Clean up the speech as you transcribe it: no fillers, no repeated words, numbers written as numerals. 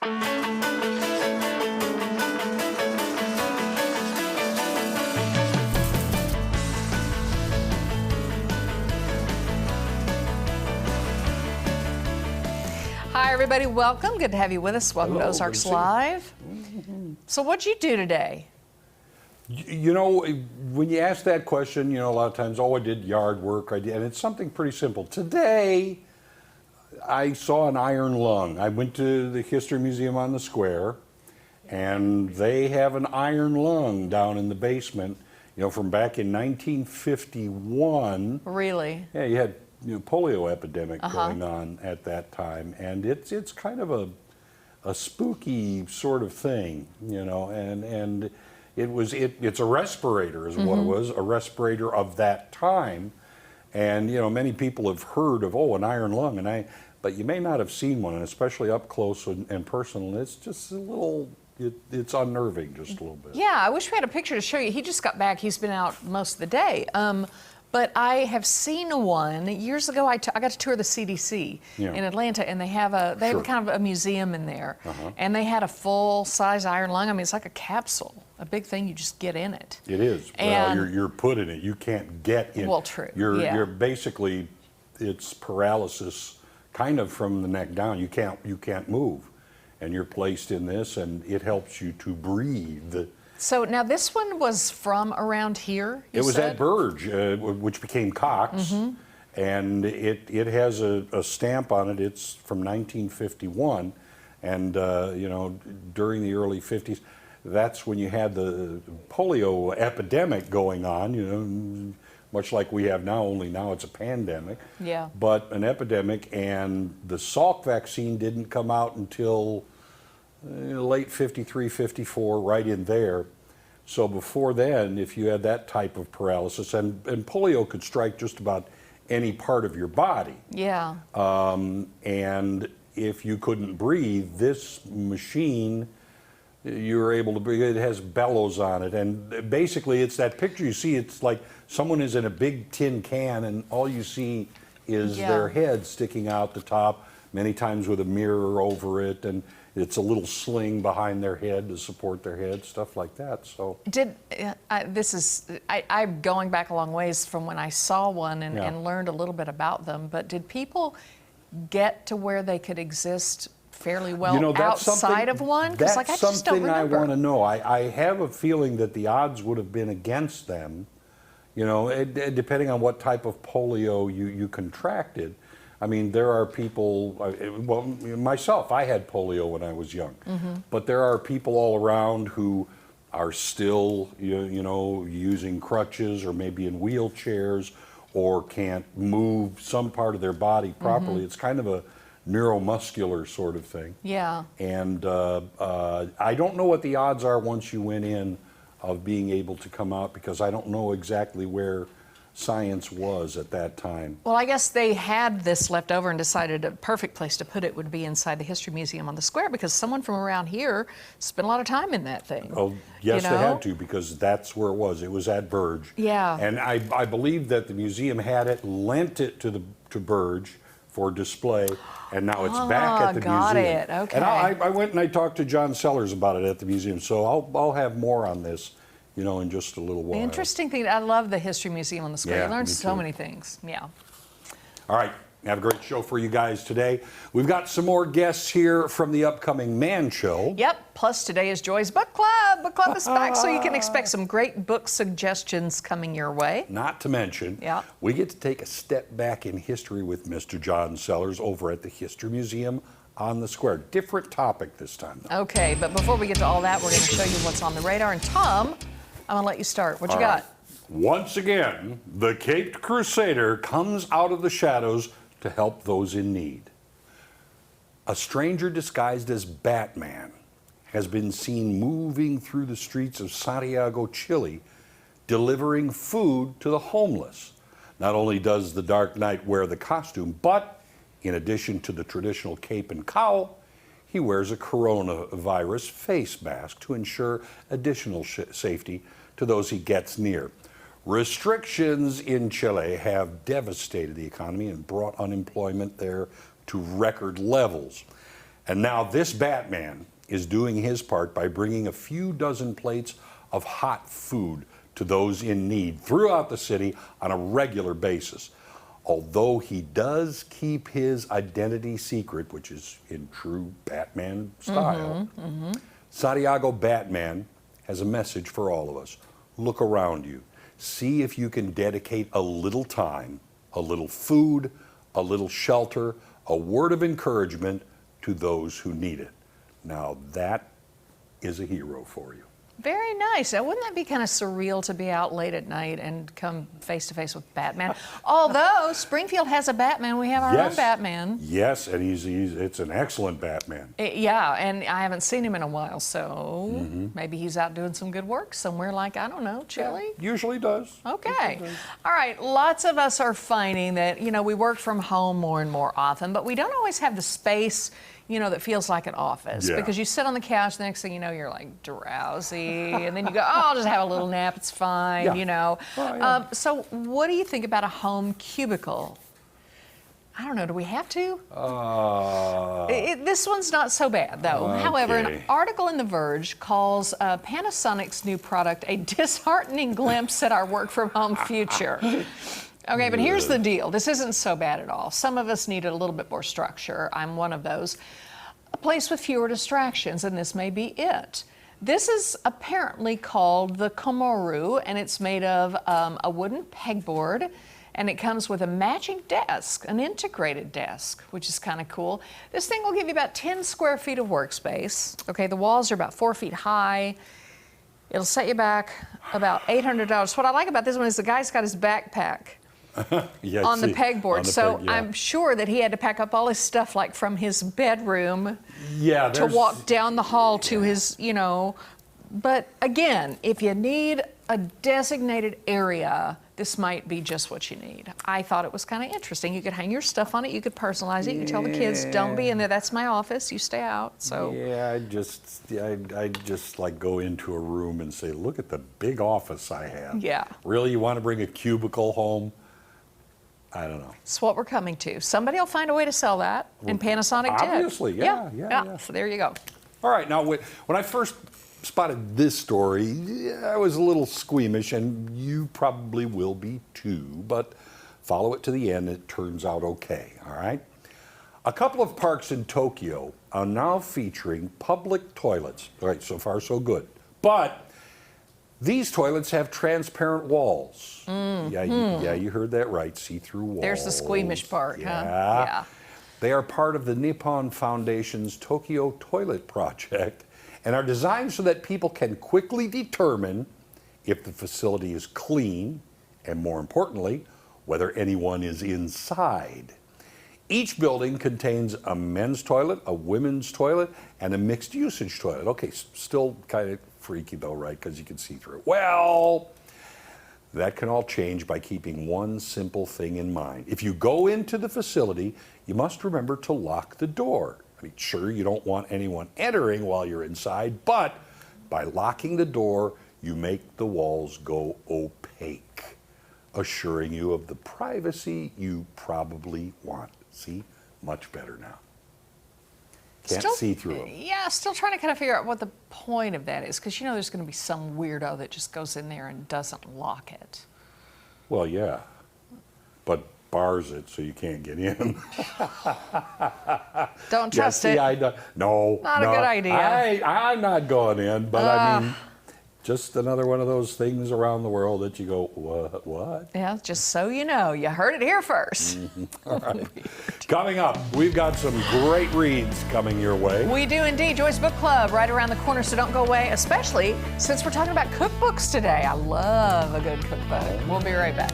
Hi, everybody. Welcome. Good to have you with us. Welcome to Ozarks Live. So what'd you do today? You know, when you ask that question, a lot of times, I did yard work, and it's something pretty simple. Today, I saw an iron lung. I went to the History Museum on the Square, and they have an iron lung down in the basement, from back in 1951. Really? Yeah, you had polio epidemic going on at that time, and it's kind of a spooky sort of thing, and it's a respirator is what it was, a respirator of that time, and many people have heard of an iron lung, but you may not have seen one, and especially up close and personal. It's just a little. It's unnerving just a little bit. Yeah, I wish we had a picture to show you. He just got back. He's been out most of the day. But I have seen one years ago. I got to tour the CDC in Atlanta, and they have kind of a museum in there, and they had a full-size iron lung. I mean, it's like a capsule, a big thing. You just get in it. It is. And well, you're put in it. You can't get in. Well, true. You're basically, it's paralysis, kind of from the neck down. You can't move, and you're placed in this, and it helps you to breathe. So now this one was from around here, It was at Burge, which became Cox, and it has a stamp on it. It's from 1951, and during the early 50s, that's when you had the polio epidemic going on, much like we have now, only now it's a pandemic. Yeah. But an epidemic, and the Salk vaccine didn't come out until late 53, 54, right in there. So before then, if you had that type of paralysis, and polio could strike just about any part of your body. Yeah. And if you couldn't breathe, this machine, you're able to breathe. It has bellows on it. And basically, it's that picture you see. It's like someone is in a big tin can, and all you see is their head sticking out the top, many times with a mirror over it. And it's a little sling behind their head to support their head, stuff like that. So I'm going back a long ways from when I saw one and learned a little bit about them. But did people get to where they could exist fairly well outside of one? That's I just don't something remember. I want to know. I have a feeling that the odds would have been against them. Depending on what type of polio you contracted. I mean, there are people, well, myself, I had polio when I was young, but there are people all around who are still, using crutches or maybe in wheelchairs or can't move some part of their body properly. It's kind of a neuromuscular sort of thing. Yeah. And I don't know what the odds are once you went in of being able to come out, because I don't know exactly where science was at that time. Well, I guess they had this left over and decided a perfect place to put it would be inside the History Museum on the Square, because someone from around here spent a lot of time in that thing. Oh, yes, they had to, because that's where it was. It was at Burge. Yeah. And I believe that the museum had it, lent it to Burge for display, and now it's back at the museum. Got it. Okay. And I went and I talked to John Sellers about it at the museum, so I'll have more on this, in just a little while. The interesting thing, I love the History Museum on the Square. Yeah, You learn me so too. many things. Yeah. All right. Have a great show for you guys today. We've got some more guests here from the upcoming Man Show. Yep. Plus, today is Joy's Book Club. Book Club is back, so you can expect some great book suggestions coming your way. Not to mention, we get to take a step back in history with Mr. John Sellers over at the History Museum on the Square. Different topic this time, though. Okay, but before we get to all that, we're going to show you what's on the radar. And Tom, I'm going to let you start. What you got? Once again, the Caped Crusader comes out of the shadows to help those in need. A stranger disguised as Batman has been seen moving through the streets of Santiago, Chile, delivering food to the homeless. Not only does the Dark Knight wear the costume, but in addition to the traditional cape and cowl, he wears a coronavirus face mask to ensure additional safety to those he gets near. Restrictions in Chile have devastated the economy and brought unemployment there to record levels. And now this Batman is doing his part by bringing a few dozen plates of hot food to those in need throughout the city on a regular basis. Although he does keep his identity secret, which is in true Batman style, Santiago Batman has a message for all of us. Look around you. See if you can dedicate a little time, a little food, a little shelter, a word of encouragement to those who need it. Now that is a hero for you. Very nice. Now, wouldn't that be kind of surreal to be out late at night and come face to face with Batman? Although Springfield has a Batman, we have our own Batman. Yes, and it's an excellent Batman. Yeah, and I haven't seen him in a while, so maybe he's out doing some good work somewhere like, I don't know, Chile? Usually does. Okay. All right, lots of us are finding that, we work from home more and more often, but we don't always have the space that feels like an office, because you sit on the couch, the next thing you know, you're like drowsy, and then you go, oh, I'll just have a little nap, it's fine, So what do you think about a home cubicle? I don't know, do we have to? This one's not so bad, though. Okay. However, an article in The Verge calls Panasonic's new product a disheartening glimpse at our work from home future. Okay, but here's the deal. This isn't so bad at all. Some of us needed a little bit more structure. I'm one of those. A place with fewer distractions, and this may be it. This is apparently called the Komoru, and it's made of a wooden pegboard, and it comes with a matching desk, an integrated desk, which is kind of cool. This thing will give you about 10 square feet of workspace. Okay, the walls are about 4 feet high. It'll set you back about $800. What I like about this one is the guy's got his backpack on the pegboard. So I'm sure that he had to pack up all his stuff, like from his bedroom to walk down the hall to his, But again, if you need a designated area, this might be just what you need. I thought it was kind of interesting. You could hang your stuff on it. You could personalize it. You could tell the kids, don't be in there. That's my office. You stay out. So I just like go into a room and say, look at the big office I have. Yeah. Really, you want to bring a cubicle home? I don't know. It's what we're coming to. Somebody will find a way to sell that, and Panasonic did. Obviously, yeah. So there you go. All right, now when I first spotted this story, I was a little squeamish, and you probably will be too, but follow it to the end, it turns out okay, all right? A couple of parks in Tokyo are now featuring public toilets. All right, so far so good. But these toilets have transparent walls. You heard that right, see-through walls. There's the squeamish part, huh? Yeah. They are part of the Nippon Foundation's Tokyo Toilet Project and are designed so that people can quickly determine if the facility is clean and, more importantly, whether anyone is inside. Each building contains a men's toilet, a women's toilet, and a mixed usage toilet. Okay, still kind of freaky though, right? Because you can see through it. Well, that can all change by keeping one simple thing in mind. If you go into the facility, you must remember to lock the door. I mean, sure, you don't want anyone entering while you're inside, but by locking the door, you make the walls go opaque, assuring you of the privacy you probably want. See? Much better now. Can't see through them. Yeah, still trying to kind of figure out what the point of that is, because there's going to be some weirdo that just goes in there and doesn't lock it. Well, yeah, but bars it so you can't get in. Don't trust it. No. Not a good idea. I'm not going in, but I mean, just another one of those things around the world that you go, what? Yeah, just so you know, you heard it here first. All right. Coming up, we've got some great reads coming your way. We do indeed. Joy's Book Club right around the corner, so don't go away, especially since we're talking about cookbooks today. I love a good cookbook. We'll be right back.